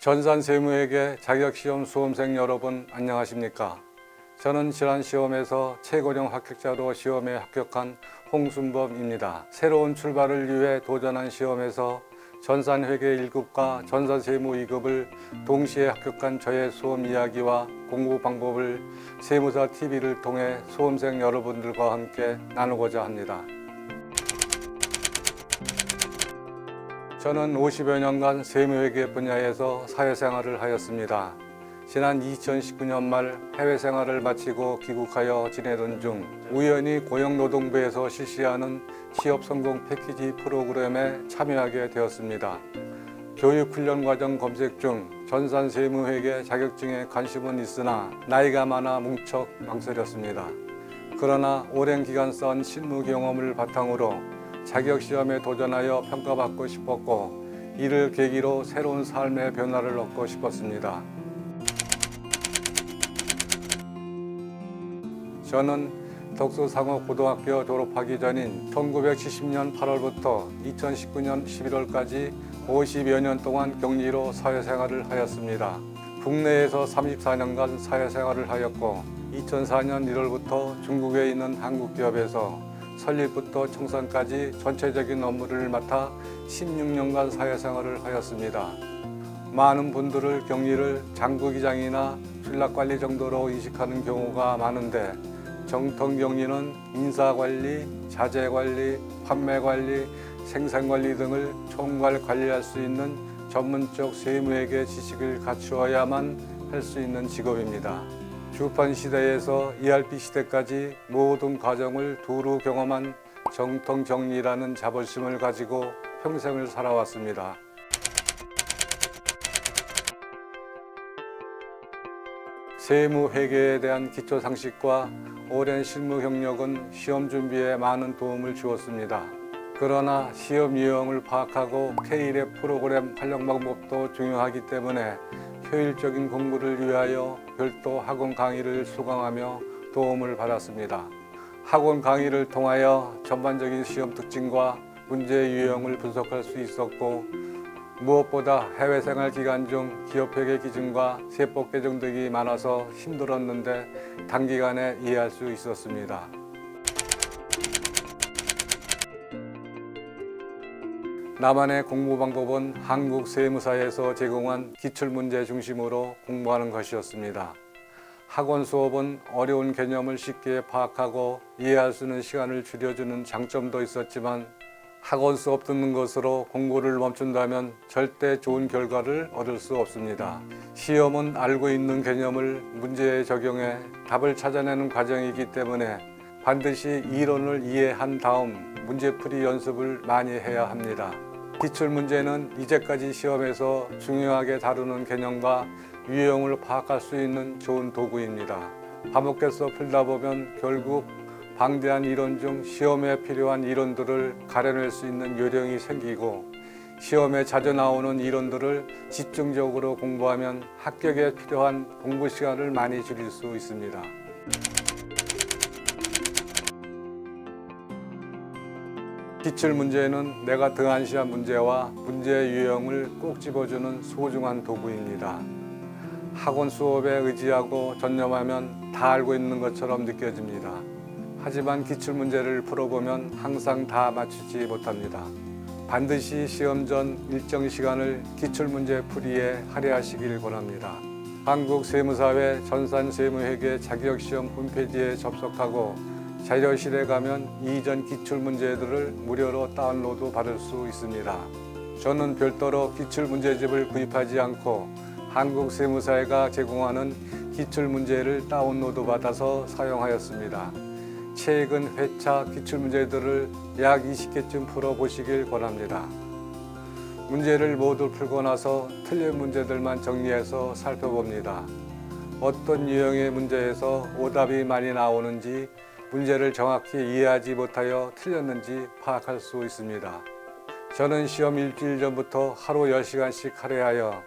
전산세무회계 자격시험 수험생 여러분 안녕하십니까? 저는 지난 시험에서 최고령 합격자로 시험에 합격한 홍순범입니다. 새로운 출발을 위해 도전한 시험에서 전산회계 1급과 전산세무 2급을 동시에 합격한 저의 수험 이야기와 공부 방법을 세무사TV를 통해 수험생 여러분들과 함께 나누고자 합니다. 저는 50여 년간 세무회계 분야에서 사회생활을 하였습니다. 지난 2019년 말 해외생활을 마치고 귀국하여 지내던 중 우연히 고용노동부에서 실시하는 취업성공 패키지 프로그램에 참여하게 되었습니다. 교육훈련 과정 검색 중 전산세무회계 자격증에 관심은 있으나 나이가 많아 뭉척 망설였습니다. 그러나 오랜 기간 쌓은 실무 경험을 바탕으로 자격시험에 도전하여 평가받고 싶었고 이를 계기로 새로운 삶의 변화를 얻고 싶었습니다. 저는 덕수상업고등학교 졸업하기 전인 1970년 8월부터 2019년 11월까지 50여 년 동안 격리로 사회생활을 하였습니다. 국내에서 34년간 사회생활을 하였고 2004년 1월부터 중국에 있는 한국기업에서 설립부터 청산까지 전체적인 업무를 맡아 16년간 사회생활을 하였습니다. 많은 분들을 격리를 장부기장이나 출납관리 정도로 인식하는 경우가 많은데 정통격리는 인사관리, 자재관리, 판매관리, 생산관리 등을 총괄 관리할 수 있는 전문적 세무회계 지식을 갖추어야만 할 수 있는 직업입니다. 주판 시대에서 ERP 시대까지 모든 과정을 두루 경험한 정통격리라는 자부심을 가지고 평생을 살아왔습니다. 세무회계에 대한 기초상식과 오랜 실무 경력은 시험 준비에 많은 도움을 주었습니다. 그러나 시험 유형을 파악하고 K-랩 프로그램 활용 방법도 중요하기 때문에 효율적인 공부를 위하여 별도 학원 강의를 수강하며 도움을 받았습니다. 학원 강의를 통하여 전반적인 시험 특징과 문제 유형을 분석할 수 있었고 무엇보다 해외생활 기간 중 기업회계 기준과 세법 개정 등이 많아서 힘들었는데 단기간에 이해할 수 있었습니다. 나만의 공부 방법은 한국 세무사에서 제공한 기출문제 중심으로 공부하는 것이었습니다. 학원 수업은 어려운 개념을 쉽게 파악하고 이해할 수 있는 시간을 줄여주는 장점도 있었지만 학원 수업 듣는 것으로 공부를 멈춘다면 절대 좋은 결과를 얻을 수 없습니다. 시험은 알고 있는 개념을 문제에 적용해 답을 찾아내는 과정이기 때문에 반드시 이론을 이해한 다음 문제풀이 연습을 많이 해야 합니다. 기출문제는 이제까지 시험에서 중요하게 다루는 개념과 유형을 파악할 수 있는 좋은 도구입니다. 반복해서 풀다 보면 결국 방대한 이론 중 시험에 필요한 이론들을 가려낼 수 있는 요령이 생기고 시험에 자주 나오는 이론들을 집중적으로 공부하면 합격에 필요한 공부 시간을 많이 줄일 수 있습니다. 기출문제는 내가 등한시한 문제와 문제 유형을 꼭 집어주는 소중한 도구입니다. 학원 수업에 의지하고 전념하면 다 알고 있는 것처럼 느껴집니다. 하지만 기출문제를 풀어보면 항상 다 맞추지 못합니다. 반드시 시험 전 일정 시간을 기출문제 풀이에 할애하시길 바랍니다. 한국세무사회 전산세무회계 자격시험 홈페이지에 접속하고 자료실에 가면 이전 기출문제들을 무료로 다운로드 받을 수 있습니다. 저는 별도로 기출문제집을 구입하지 않고 한국세무사회가 제공하는 기출문제를 다운로드 받아서 사용하였습니다. 최근 회차 기출문제들을 약 20개쯤 풀어보시길 바랍니다. 문제를 모두 풀고 나서 틀린 문제들만 정리해서 살펴봅니다. 어떤 유형의 문제에서 오답이 많이 나오는지 문제를 정확히 이해하지 못하여 틀렸는지 파악할 수 있습니다. 저는 시험 일주일 전부터 하루 10시간씩 할애하여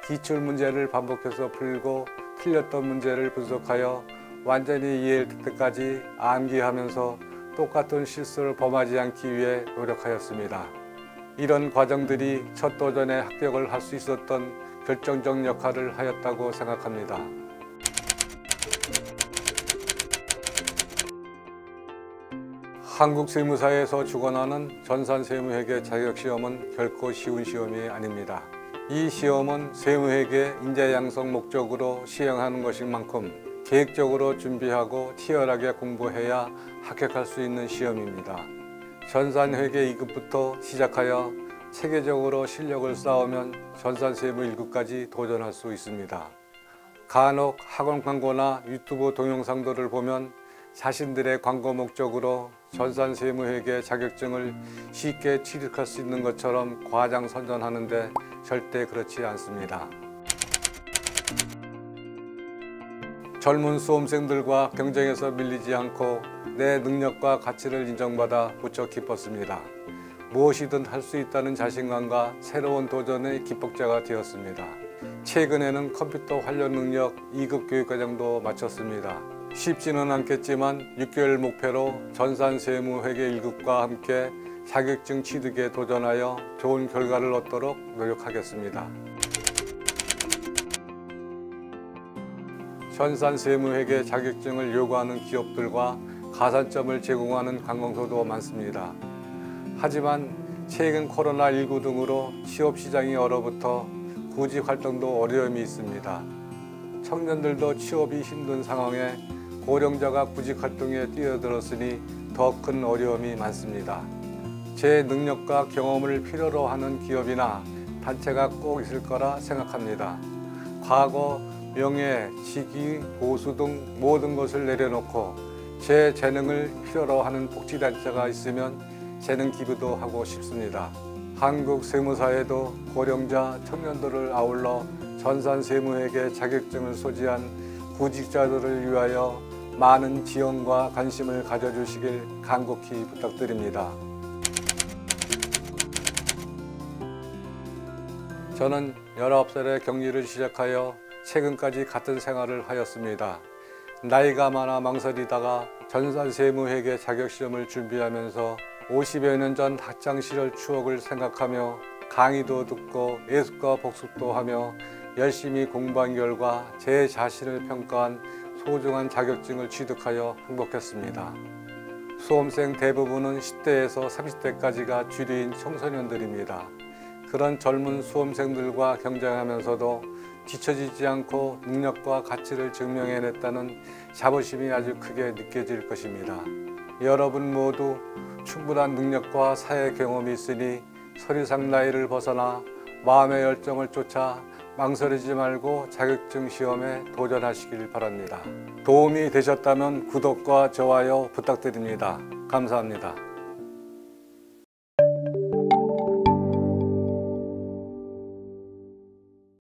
기출문제를 반복해서 풀고 틀렸던 문제를 분석하여 완전히 이해할 때까지 암기하면서 똑같은 실수를 범하지 않기 위해 노력하였습니다. 이런 과정들이 첫 도전에 합격을 할 수 있었던 결정적 역할을 하였다고 생각합니다. 한국 세무사에서 주관하는 전산세무회계 자격시험은 결코 쉬운 시험이 아닙니다. 이 시험은 세무회계 인재 양성 목적으로 시행하는 것인 만큼 계획적으로 준비하고 치열하게 공부해야 합격할 수 있는 시험입니다. 전산회계 2급부터 시작하여 체계적으로 실력을 쌓으면 전산세무 1급까지 도전할 수 있습니다. 간혹 학원 광고나 유튜브 동영상들을 보면 자신들의 광고 목적으로 전산세무회계 자격증을 쉽게 취득할 수 있는 것처럼 과장선전하는데 절대 그렇지 않습니다. 젊은 수험생들과 경쟁에서 밀리지 않고 내 능력과 가치를 인정받아 무척 기뻤습니다. 무엇이든 할 수 있다는 자신감과 새로운 도전의 기폭제가 되었습니다. 최근에는 컴퓨터 활용 능력 2급 교육과정도 마쳤습니다. 쉽지는 않겠지만 6개월 목표로 전산세무회계 1급과 함께 자격증 취득에 도전하여 좋은 결과를 얻도록 노력하겠습니다. 전산세무회계 자격증을 요구하는 기업들과 가산점을 제공하는 관공서도 많습니다. 하지만 최근 코로나19 등으로 취업시장이 얼어붙어 구직 활동도 어려움이 있습니다. 청년들도 취업이 힘든 상황에 고령자가 구직 활동에 뛰어들었으니 더 큰 어려움이 많습니다. 제 능력과 경험을 필요로 하는 기업이나 단체가 꼭 있을 거라 생각합니다. 과거, 명예, 직위, 보수 등 모든 것을 내려놓고 제 재능을 필요로 하는 복지단체가 있으면 재능 기부도 하고 싶습니다. 한국 세무사에도 고령자, 청년들을 아울러 전산세무회계 자격증을 소지한 구직자들을 위하여 많은 지원과 관심을 가져주시길 간곡히 부탁드립니다. 저는 19살에 경리를 시작하여 최근까지 같은 생활을 하였습니다. 나이가 많아 망설이다가 전산세무회계 자격시험을 준비하면서 50여 년 전 학창시절 추억을 생각하며 강의도 듣고 예습과 복습도 하며 열심히 공부한 결과 제 자신을 평가한 소중한 자격증을 취득하여 행복했습니다. 수험생 대부분은 10대에서 30대까지가 주류인 청소년들입니다. 그런 젊은 수험생들과 경쟁하면서도 뒤처지지 않고 능력과 가치를 증명해냈다는 자부심이 아주 크게 느껴질 것입니다. 여러분 모두 충분한 능력과 사회 경험이 있으니 서리상 나이를 벗어나 마음의 열정을 쫓아 망설이지 말고 자격증 시험에 도전하시길 바랍니다. 도움이 되셨다면 구독과 좋아요 부탁드립니다. 감사합니다.